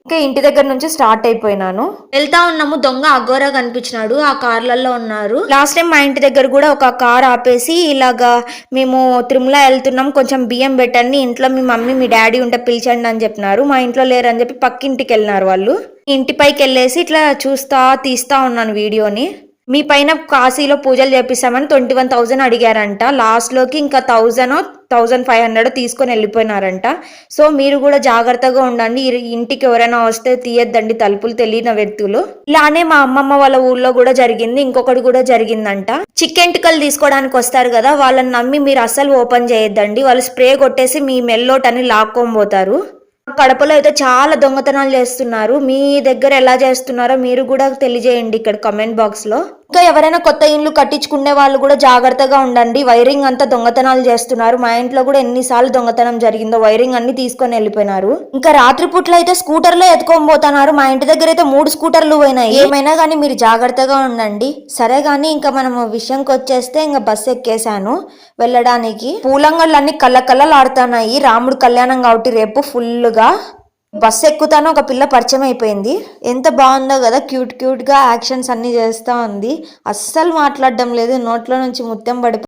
ఇంకా ఇంటి దగ్గర నుంచి స్టార్ట్ అయిపోయినాను. వెళ్తా ఉన్నాము, దొంగ అఘోరా కనిపించినాడు. ఆ కార్లలో ఉన్నారు. లాస్ట్ టైం మా ఇంటి దగ్గర కూడా ఒక కార్ ఆపేసి ఇలాగా మేము తిరుమల వెళ్తున్నాం, కొంచెం బియ్యం పెట్టండి, ఇంట్లో మీ మమ్మీ మీ డాడీ ఉంటే పిలిచండి అని చెప్పినారు. మా ఇంట్లో లేరని చెప్పి పక్కింటికి వెళ్ళినారు వాళ్ళు. ఇంటిపైకి వెళ్ళేసి ఇట్లా తీస్తా ఉన్నాను వీడియోని. మీ పైన కాశీలో పూజలు చేపిస్తామని 21,000 అడిగారంట. లాస్ట్లోకి ఇంకా 1,500 తీసుకొని వెళ్ళిపోయినారంట. సో మీరు కూడా జాగ్రత్తగా ఉండండి. ఇంటికి ఎవరైనా వస్తే తీయద్దండి తలుపులు, తెలియని వ్యక్తులు. ఇలానే మా అమ్మమ్మ వాళ్ళ ఊర్లో కూడా జరిగింది. ఇంకొకటి కూడా జరిగిందంట. చిక్కెంటికలు తీసుకోవడానికి వస్తారు కదా, వాళ్ళని నమ్మి మీరు అస్సలు ఓపెన్ చేయొద్దండి. వాళ్ళు స్ప్రే కొట్టేసి మీ మెల్లోటని లాక్కొని పోతారు. కడపలో అయితే చాలా దొంగతనాలు చేస్తున్నారు. మీ దగ్గర ఎలా చేస్తున్నారో మీరు కూడా తెలియజేయండి ఇక్కడ కమెంట్ బాక్స్ లో. ఇంకా ఎవరైనా కొత్త ఇండ్లు కట్టించుకునే వాళ్ళు కూడా జాగ్రత్తగా ఉండండి. వైరింగ్ అంతా దొంగతనాలు చేస్తున్నారు. మా ఇంట్లో కూడా ఎన్నిసార్లు దొంగతనం జరిగిందో. వైరింగ్ అన్ని తీసుకొని వెళ్ళిపోయినారు. ఇంకా రాత్రిపూట్ల అయితే స్కూటర్లో ఎత్తుకొని పోతున్నారు. మా ఇంటి దగ్గర అయితే 3 స్కూటర్లు పోయినాయి. ఏమైనా కానీ మీరు జాగ్రత్తగా ఉండండి. సరే గానీ ఇంకా మనం విషయంకి వచ్చేస్తే ఇంకా బస్సు ఎక్కేసాను వెళ్ళడానికి. పూలంగళ్ళన్నీ కళ్ళకళ్ళలాడుతున్నాయి. రాముడు కళ్యాణం కాబట్టి రేపు ఫుల్గా బస్సు ఎక్కుతాను. ఒక పిల్ల పరిచయం అయిపోయింది. ఎంత బాగుందో కదా, క్యూట్ గా యాక్షన్స్ అన్ని చేస్తా ఉంది. అస్సలు మాట్లాడడం లేదు, నోట్లో నుంచి ముత్యం పడి